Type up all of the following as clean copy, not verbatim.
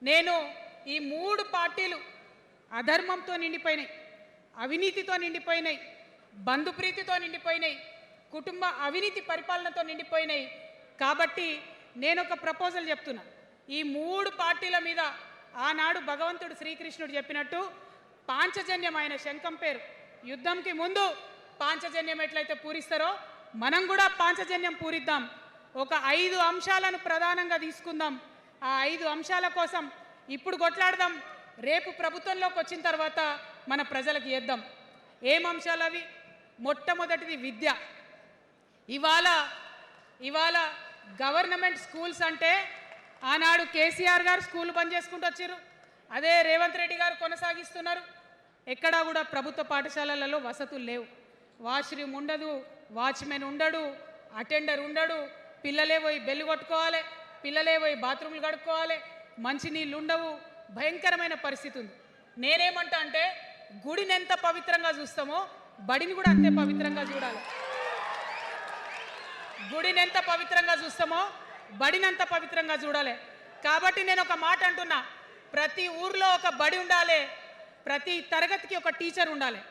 నేను ఈ మూడు పార్టీలు అధర్మంతో నిండిపోయినాయి, అవినీతితో నిండిపోయినాయి, బంధుప్రీతితో నిండిపోయినాయి, కుటుంబ అవినీతి పరిపాలనతో నిండిపోయినాయి. కాబట్టి నేను ఒక ప్రపోజల్ చెప్తున్నా. ఈ మూడు పార్టీల మీద ఆనాడు భగవంతుడు శ్రీకృష్ణుడు చెప్పినట్టు పాంచజన్యం, ఆయన శంఖం పేరు, యుద్ధంకి ముందు పాంచజన్యం ఎట్లయితే పూరిస్తారో మనం కూడా పాంచజన్యం పూరిద్దాం. ఒక 5 అంశాలను ప్రధానంగా తీసుకుందాం. ఆ 5 అంశాల కోసం ఇప్పుడు కొట్లాడదాం. రేపు ప్రభుత్వంలోకి వచ్చిన తర్వాత మన ప్రజలకు ఇద్దాం. ఏం అంశాలు అవి? మొట్టమొదటిది విద్య. ఇవాళ గవర్నమెంట్ స్కూల్స్ అంటే ఆనాడు కేసీఆర్ గారు స్కూల్ బంద్ చేసుకుంటూ వచ్చారు, అదే రేవంత్ రెడ్డి గారు కొనసాగిస్తున్నారు. ఎక్కడా కూడా ప్రభుత్వ పాఠశాలలలో వసతులు లేవు. వాష్రూమ్ ఉండదు, వాచ్మెన్ ఉండడు, అటెండర్ ఉండడు, పిల్లలే పోయి బెల్లు కొట్టుకోవాలి, పిల్లలే పోయి బాత్రూమ్లు కడుక్కోవాలి, మంచినీళ్ళు ఉండవు, భయంకరమైన పరిస్థితి ఉంది. నేనేమంటా అంటే గుడిని ఎంత పవిత్రంగా చూస్తామో బడిని కూడా అంతే పవిత్రంగా చూడాలి. గుడిని ఎంత పవిత్రంగా చూస్తామో బడిని అంత పవిత్రంగా చూడాలి. కాబట్టి నేను ఒక మాట అంటున్నా, ప్రతి ఊర్లో ఒక బడి ఉండాలి, ప్రతి తరగతికి ఒక టీచర్ ఉండాలి.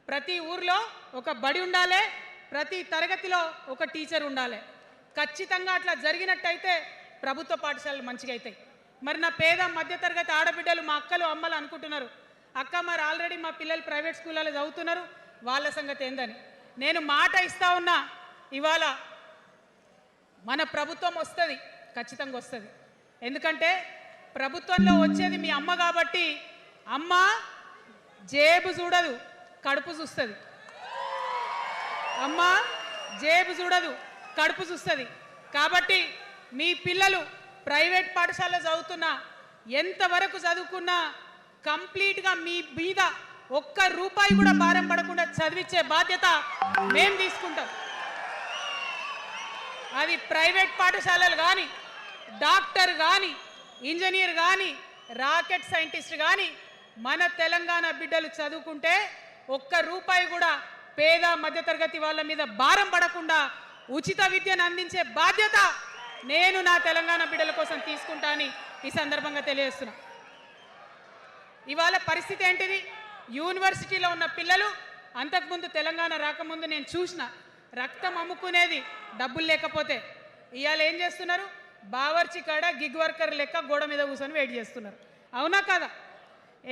ప్రతి ఊర్లో ఒక బడి ఉండాలి, ప్రతి తరగతిలో ఒక టీచర్ ఉండాలి. ఖచ్చితంగా అట్లా జరిగినట్టయితే ప్రభుత్వ పాఠశాలలు మంచిగా అవుతాయి. మరి నా పేద మధ్యతరగతి ఆడబిడ్డలు, మా అక్కలు అమ్మలు అనుకుంటున్నారు, అక్క మరి ఆల్రెడీ మా పిల్లలు ప్రైవేట్ స్కూళ్ళలో చదువుతున్నారు, వాళ్ళ సంగతి ఏందని. నేను మాట ఇస్తా ఉన్నా, ఇవాళ మన ప్రభుత్వం వస్తుంది, ఖచ్చితంగా వస్తుంది. ఎందుకంటే ప్రభుత్వంలో వచ్చేది మీ అమ్మ కాబట్టి అమ్మ జేబు చూడదు, కడుపు చూస్తుంది. అమ్మ జేబు చూడదు, కడుపు చూస్తుంది. కాబట్టి మీ పిల్లలు ప్రైవేట్ పాఠశాలలో చదువుతున్నా, ఎంతవరకు చదువుకున్నా కంప్లీట్గా మీ మీద ఒక్క రూపాయి కూడా భారం పడకుండా చదివించే బాధ్యత మేము తీసుకుంటాం. అది ప్రైవేట్ పాఠశాలలు కానీ, డాక్టర్ కానీ, ఇంజనీర్ కానీ, రాకెట్ సైంటిస్ట్ కానీ మన తెలంగాణ బిడ్డలు చదువుకుంటే ఒక్క రూపాయి కూడా పేద మధ్యతరగతి వాళ్ళ మీద భారం పడకుండా ఉచిత విద్యను అందించే బాధ్యత నేను నా తెలంగాణ బిడ్డల కోసం తీసుకుంటా అని ఈ సందర్భంగా తెలియజేస్తున్నా. ఇవాళ పరిస్థితి ఏంటిది? యూనివర్సిటీలో ఉన్న పిల్లలు అంతకుముందు తెలంగాణ రాకముందు నేను చూసిన రక్తం అమ్ముకునేది డబ్బులు లేకపోతే. ఇవాళ ఏం చేస్తున్నారు? బావర్చి కాడ గిగ్ వర్కర్ లెక్క గోడ మీద కూర్చొని వెయిట్ చేస్తున్నారు. అవునా కదా?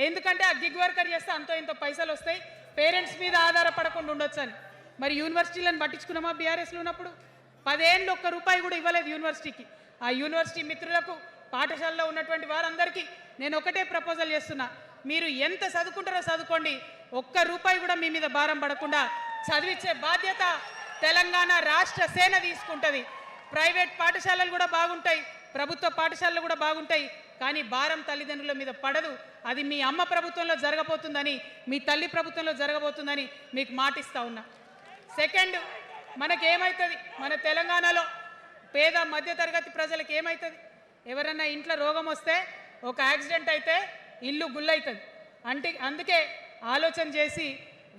ఎందుకంటే ఆ గిగ్ వర్కర్ చేస్తే అంతో ఇంత పైసలు వస్తాయి, పేరెంట్స్ మీద ఆధారపడకుండా ఉండొచ్చు అని. మరి యూనివర్సిటీలను పట్టించుకున్నామా? బీఆర్ఎస్లో ఉన్నప్పుడు 10 ఏళ్ళు ఒక్క రూపాయి కూడా ఇవ్వలేదు యూనివర్సిటీకి. ఆ యూనివర్సిటీ మిత్రులకు, పాఠశాలలో ఉన్నటువంటి వారందరికీ నేను ఒకటే ప్రపోజల్ చేస్తున్నా, మీరు ఎంత చదువుకుంటారో చదువుకోండి, ఒక్క రూపాయి కూడా మీ మీద భారం పడకుండా చదివించే బాధ్యత తెలంగాణ రాష్ట్ర సేన తీసుకుంటుంది. ప్రైవేట్ పాఠశాలలు కూడా బాగుంటాయి, ప్రభుత్వ పాఠశాలలు కూడా బాగుంటాయి, కానీ భారం తల్లిదండ్రుల మీద పడదు. అది మీ అమ్మ ప్రభుత్వంలో జరగబోతుందని, మీ తల్లి ప్రభుత్వంలో జరగబోతుందని మీకు మాటిస్తా ఉన్నా. సెకండ్, మనకేమవుతుంది? మన తెలంగాణలో పేద మధ్యతరగతి ప్రజలకు ఏమవుతుంది? ఎవరన్నా ఇంట్లో రోగం వస్తే, ఒక యాక్సిడెంట్ అయితే ఇల్లు గుల్లవుతుంది. అందుకే ఆలోచన చేసి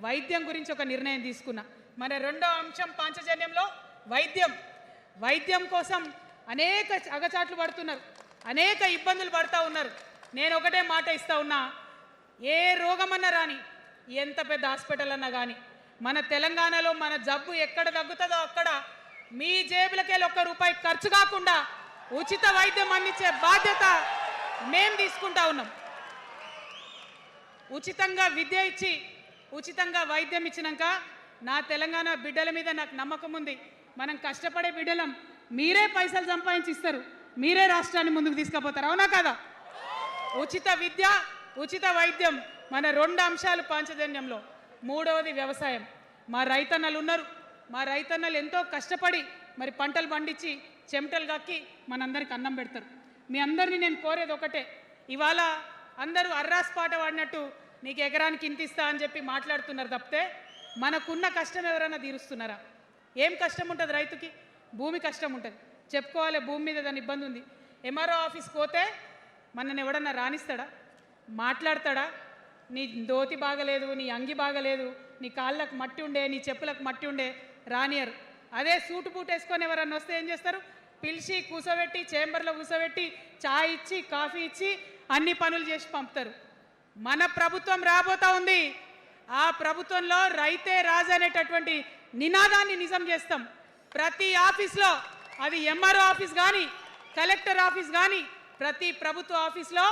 వైద్యం గురించి ఒక నిర్ణయం తీసుకున్నా. మన రెండో అంశం పాంచజన్యంలో వైద్యం కోసం అనేక అగచాట్లు పడుతున్నారు, అనేక ఇబ్బందులు పడుతూ ఉన్నారు. నేను ఒకటే మాట ఇస్తా ఉన్నా, ఏ రోగమన్నా రాని, ఎంత పెద్ద హాస్పిటల్ అన్నా కానీ, మన తెలంగాణలో మన జబ్బు ఎక్కడ తగ్గుతుందో అక్కడ మీ జేబులకెళ్ళి ఒక్క రూపాయి ఖర్చు కాకుండా ఉచిత వైద్యం అందించే బాధ్యత మేము తీసుకుంటా ఉన్నాం. ఉచితంగా విద్య ఇచ్చి, ఉచితంగా వైద్యం ఇచ్చినాక నా తెలంగాణ బిడ్డల మీద నాకు నమ్మకం ఉంది. మనం కష్టపడే బిడ్డలం, మీరే పైసలు సంపాదించి ఇస్తారు, మీరే రాష్ట్రాన్ని ముందుకు తీసుకుపోతారు. అవునా కదా? ఉచిత విద్య, ఉచిత వైద్యం మన 2 అంశాలు పాంచజన్యంలో. మూడవది వ్యవసాయం. మా రైతన్నలు ఉన్నారు, మా రైతన్నలు ఎంతో కష్టపడి మరి పంటలు పండించి చెమటలు కక్కి మనందరికి అన్నం పెడతారు. మీ అందరినీ నేను కోరేది ఒకటే, ఇవాళ అందరూ అర్రాస్ పాట వాడినట్టు నీకు ఎకరానికి ఇంత ఇస్తా అని చెప్పి మాట్లాడుతున్నారు తప్పితే మనకున్న కష్టం ఎవరైనా తీరుస్తున్నారా? ఏం కష్టం ఉంటుంది రైతుకి? భూమి కష్టం ఉంటుంది, చెప్పుకోవాలి, భూమి మీద దాని ఇబ్బంది ఉంది. ఎంఆర్ఓ ఆఫీస్కి పోతే మనని ఎవడన్నా రాణిస్తాడా? మాట్లాడతాడా? నీ దోతి బాగలేదు, నీ అంగి బాగలేదు, నీ కాళ్ళకు మట్టి ఉండే, నీ చెప్పులకు మట్టి ఉండే రానియరు. అదే సూటు బూట్ వేసుకొని ఎవరన్నా వస్తే ఏం చేస్తారు? పిలిచి కూసోబెట్టి చేంబర్లో కూసోబెట్టి చాయ్ ఇచ్చి కాఫీ ఇచ్చి అన్ని పనులు చేసి పంపుతారు. మన ప్రభుత్వం రాబోతా ఉంది. ఆ ప్రభుత్వంలో రైతే రాజు అనేటటువంటి నినాదాన్ని నిజం చేస్తాం. ప్రతి ఆఫీస్లో, అది ఎంఆర్ఓ ఆఫీస్ కానీ కలెక్టర్ ఆఫీస్ కానీ, ప్రతి ప్రభుత్వ ఆఫీస్లో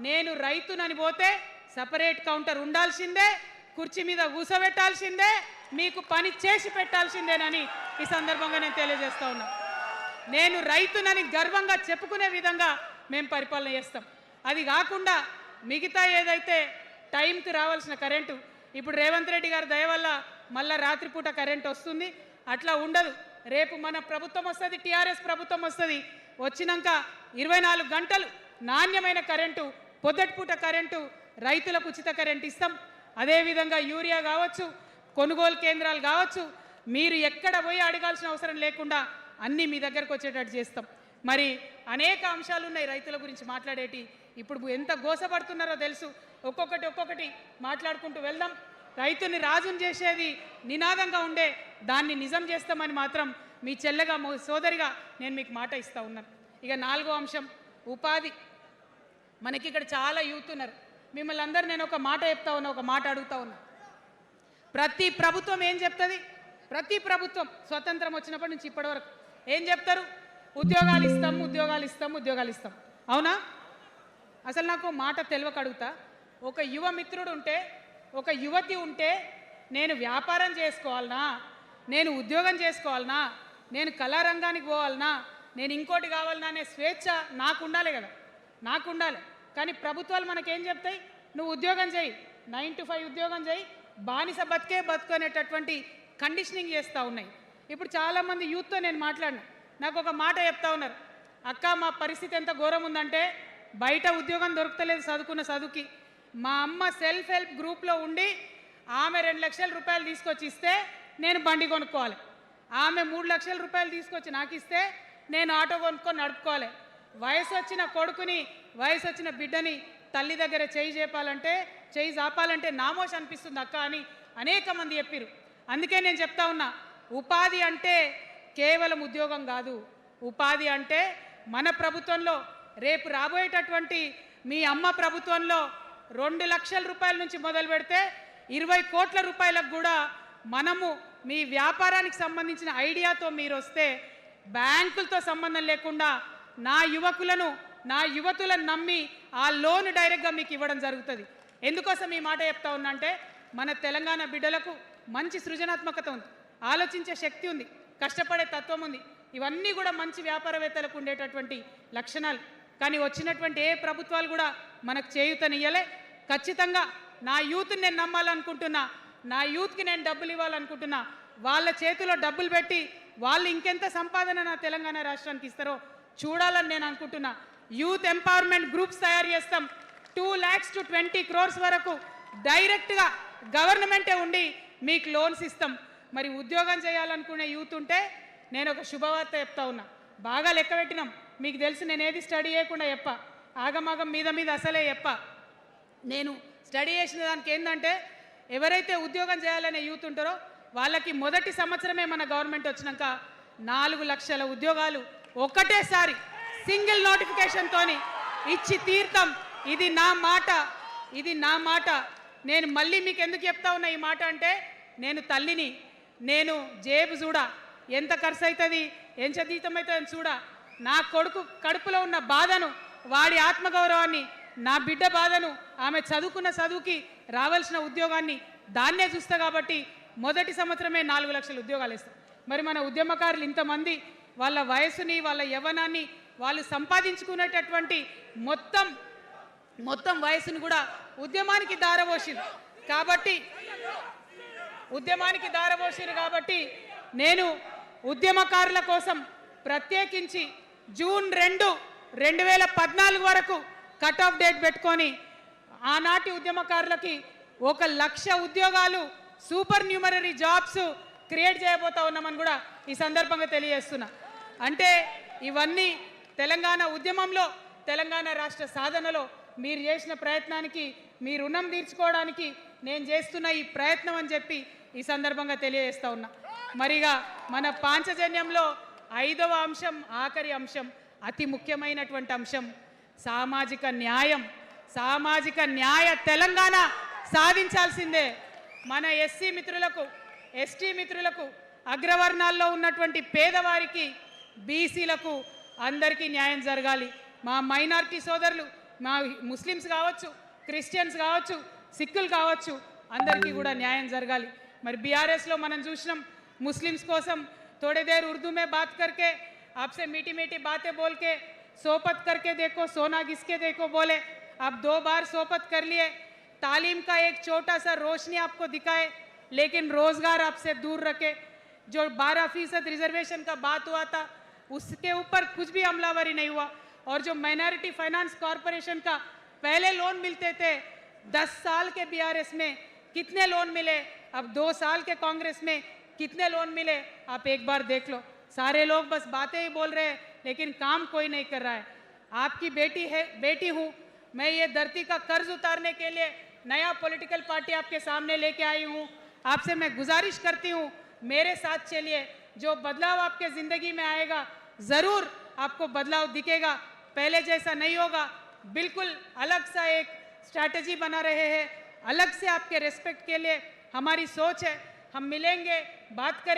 నేను రైతునని పోతే సపరేట్ కౌంటర్ ఉండాల్సిందే, కుర్చీ మీద కూసోబెట్టాల్సిందే, మీకు పని చేసి పెట్టాల్సిందేనని ఈ సందర్భంగా నేను తెలియజేస్తా ఉన్నా. నేను రైతునని గర్వంగా చెప్పుకునే విధంగా మేము పరిపాలన చేస్తాం. అది కాకుండా మిగతా ఏదైతే టైంకి రావాల్సిన కరెంటు, ఇప్పుడు రేవంత్ రెడ్డి గారి దయ వల్ల మళ్ళీ రాత్రిపూట కరెంట్ వస్తుంది. అట్లా ఉండదు. రేపు మన ప్రభుత్వం వస్తుంది, టీఆర్ఎస్ ప్రభుత్వం వస్తుంది. వచ్చినాక 24 గంటలు నాణ్యమైన కరెంటు, పొద్దుటిపూట కరెంటు, రైతులకు ఉచిత కరెంట్ ఇస్తాం. అదేవిధంగా యూరియా కావచ్చు, కొనుగోలు కేంద్రాలు కావచ్చు, మీరు ఎక్కడ పోయి అడగాల్సిన అవసరం లేకుండా అన్నీ మీ దగ్గరకు వచ్చేటట్టు చేస్తాం. మరి అనేక అంశాలు ఉన్నాయి రైతుల గురించి మాట్లాడేటి. ఇప్పుడు ఎంత గోసపడుతున్నారో తెలుసు. ఒక్కొక్కటి మాట్లాడుకుంటూ వెళ్దాం. రైతుని రాజుని చేసేది నినాదంగా ఉండే దాన్ని నిజం చేస్తామని మాత్రం మీ చెల్లెగా సోదరిగా నేను మీకు మాట ఇస్తూ ఉన్నాను. ఇక 4వ అంశం ఉపాధి. మనకి ఇక్కడ చాలా యూత్ ఉన్నారు. మిమ్మల్ని అందరూ నేను ఒక మాట చెప్తా ఉన్నా, ఒక మాట అడుగుతా ఉన్నా. ప్రతి ప్రభుత్వం ఏం చెప్తుంది? ప్రతి ప్రభుత్వం స్వతంత్రం వచ్చినప్పటి నుంచి ఇప్పటి వరకు ఏం చెప్తారు? ఉద్యోగాలు ఇస్తాం, ఉద్యోగాలు ఇస్తాం, ఉద్యోగాలు ఇస్తాం. అవునా? అసలు నాకు మాట తెలియక అడుగుతా. ఒక యువ మిత్రుడు ఉంటే, ఒక యువతి ఉంటే, నేను వ్యాపారం చేసుకోవాలనా, నేను ఉద్యోగం చేసుకోవాలనా, నేను కళారంగానికి పోవాలనా, నేను ఇంకోటి కావాలనా అనే స్వేచ్ఛ నాకు ఉండాలి కదా, నాకు ఉండాలి. కానీ ప్రభుత్వాలు మనకేం చెప్తాయి? నువ్వు ఉద్యోగం చేయి, 9 to 5 ఉద్యోగం చేయి, బానిస బతుకు అనేటటువంటి కండిషనింగ్ చేస్తూ ఉన్నాయి. ఇప్పుడు చాలామంది యూత్తో నేను మాట్లాడినా, నాకు ఒక మాట చెప్తా ఉన్నారు. అక్క, మా పరిస్థితి ఎంత ఘోరం ఉందంటే బయట ఉద్యోగం దొరుకుతలేదు చదువుకున్న చదువుకి. మా అమ్మ సెల్ఫ్ హెల్ప్ గ్రూప్లో ఉండి ఆమె 2 లక్షల రూపాయలు తీసుకొచ్చి ఇస్తే నేను బండి కొనుక్కోవాలి. ఆమె 3 లక్షల రూపాయలు తీసుకొచ్చి నాకు ఇస్తే నేను ఆటో కొనుక్కొని నడుపుకోవాలి. వయసు వచ్చిన కొడుకుని, వయసు వచ్చిన బిడ్డని తల్లి దగ్గర చేయి జాపాలంటే నామోష్ అనిపిస్తుంది అక్క అని అనేక మంది చెప్పారు. అందుకే నేను చెప్తా ఉన్నా, ఉపాధి అంటే కేవలం ఉద్యోగం కాదు. ఉపాధి అంటే మన ప్రభుత్వంలో, రేపు రాబోయేటటువంటి మీ అమ్మ ప్రభుత్వంలో 2 లక్షల రూపాయల నుంచి మొదలు పెడితే 20 కోట్ల రూపాయలకు కూడా మనము మీ వ్యాపారానికి సంబంధించిన ఐడియాతో మీరు వస్తే బ్యాంకులతో సంబంధం లేకుండా నా యువకులను, నా యువతులను నమ్మి ఆ లోన్ డైరెక్ట్గా మీకు ఇవ్వడం జరుగుతుంది. ఎందుకోసం ఈ మాట చెప్తా ఉన్నా అంటే, మన తెలంగాణ బిడ్డలకు మంచి సృజనాత్మకత ఉంది, ఆలోచించే శక్తి ఉంది, కష్టపడే తత్వం ఉంది. ఇవన్నీ కూడా మంచి వ్యాపారవేత్తలకు ఉండేటటువంటి లక్షణాలు. కానీ వచ్చినటువంటి ఏ ప్రభుత్వాలు కూడా మనకు చేయూతనియ్యలే. ఖచ్చితంగా నా యూత్ని నేను నమ్మాలనుకుంటున్నా, నా యూత్కి నేను డబ్బులు ఇవ్వాలనుకుంటున్నా. వాళ్ళ చేతిలో డబ్బులు పెట్టి వాళ్ళు ఇంకెంత సంపాదన నా తెలంగాణ రాష్ట్రానికి ఇస్తారో చూడాలని నేను అనుకుంటున్నా. యూత్ ఎంపవర్మెంట్ గ్రూప్స్ తయారు చేస్తాం. 2 lakhs to 20 crores వరకు డైరెక్ట్గా గవర్నమెంటే ఉండి మీకు లోన్స్ ఇస్తాం. మరి ఉద్యోగం చేయాలనుకునే యూత్ ఉంటే నేను ఒక శుభవార్త చెప్తా ఉన్నా. బాగా లెక్క పెట్టినాం. మీకు తెలుసు, నేను ఏది స్టడీ చేయకుండా చెప్ప, ఆగమాగం మీద అసలే చెప్ప. నేను స్టడీ చేసిన దానికి ఏంటంటే, ఎవరైతే ఉద్యోగం చేయాలనే యూత్ ఉంటారో వాళ్ళకి మొదటి సంవత్సరమే మన గవర్నమెంట్ వచ్చినాక 4 లక్షల ఉద్యోగాలు ఒకటేసారి సింగిల్ నోటిఫికేషన్తో ఇచ్చి తీర్థం. ఇది నా మాట, ఇది నా మాట. నేను మళ్ళీ మీకు ఎందుకు చెప్తా ఉన్నా ఈ మాట అంటే, నేను తల్లిని, నేను జేబు చూడ, ఎంత ఖర్చు అవుతుంది, ఎంత జీతం అవుతుంది చూడ, నా కొడుకు కడుపులో ఉన్న బాధను, వాడి ఆత్మగౌరవాన్ని, నా బిడ్డ బాధను, ఆమె చదువుకున్న చదువుకి రావాల్సిన ఉద్యోగాన్ని దాన్నే చూస్తా. కాబట్టి మొదటి సంవత్సరమే 4 లక్షల ఉద్యోగాలు ఇస్తాం. మరి మన ఉద్యమకారులు ఇంతమంది వాళ్ళ వయసుని, వాళ్ళ యవ్వనాన్ని, వాళ్ళు సంపాదించుకునేటటువంటి మొత్తం వయసుని కూడా ఉద్యమానికి దారపోసిరు. కాబట్టి నేను ఉద్యమకారుల కోసం ప్రత్యేకించి జూన్ 2, 2014 వరకు కట్ ఆఫ్ డేట్ పెట్టుకొని ఆనాటి ఉద్యమకారులకి 1 లక్ష ఉద్యోగాలు, సూపర్ న్యూమరరీ జాబ్స్ క్రియేట్ చేయబోతా ఉన్నామని కూడా ఈ సందర్భంగా తెలియజేస్తున్నా. అంటే ఇవన్నీ తెలంగాణ ఉద్యమంలో, తెలంగాణ రాష్ట్ర సాధనలో మీరు చేసిన ప్రయత్నానికి, మీ రుణం తీర్చుకోవడానికి నేను చేస్తున్న ఈ ప్రయత్నం అని చెప్పి ఈ సందర్భంగా తెలియజేస్తా ఉన్నా. మరిగా మన పాంచజన్యంలో ఐదవ అంశం ఆఖరి అంశం అతి ముఖ్యమైనటువంటి అంశం సామాజిక న్యాయం. సామాజిక న్యాయ తెలంగాణ సాధించాల్సిందే. మన ఎస్సీ మిత్రులకు, ఎస్టీ మిత్రులకు, అగ్రవర్ణాల్లో ఉన్నటువంటి పేదవారికి, బీసీలకు అందరికీ న్యాయం జరగాలి. మా మైనారిటీ సోదరులు, మా ముస్లిమ్స్ కావచ్చు, క్రిస్టియన్స్ కావచ్చు, సిక్కులు కావచ్చు, అందరికీ కూడా న్యాయం జరగాలి. మరి బీఆర్ఎస్లో మనం చూసినాం, मुस्लिम्स कोसम थोड़ी देर उर्दू में बात करके आपसे मीठी मीठी बातें बोल के सोपत करके देखो, सोना घिसके देखो बोले। आप 2 बार सोपत कर लिए, तालीम का एक छोटा सा रोशनी आपको दिखाए, लेकिन रोजगार आपसे दूर रखे। जो 12% रिजर्वेशन का बात हुआ था उसके ऊपर कुछ भी अमलावरी नहीं हुआ। और जो माइनॉरिटी फाइनेंस कॉरपोरेशन का पहले लोन मिलते थे 10 साल के बीआरएस में कितने लोन मिले, अब 2 साल के कांग्रेस में कितने लोन मिले, आप एक बार देख लो। सारे लोग बस बातें ही बोल रहे हैं लेकिन काम कोई नहीं कर रहा है। आपकी बेटी हूँ मैं, ये धरती का कर्ज उतारने के लिए नया पॉलिटिकल पार्टी आपके सामने लेके आई हूँ। आपसे मैं गुजारिश करती हूँ मेरे साथ चलिए, जो बदलाव आपके ज़िंदगी में आएगा ज़रूर आपको बदलाव दिखेगा, पहले जैसा नहीं होगा। बिल्कुल अलग सा एक स्ट्रैटेजी बना रहे हैं, अलग से आपके रेस्पेक्ट के लिए हमारी सोच है। हम मिलेंगे, बात करेंगे।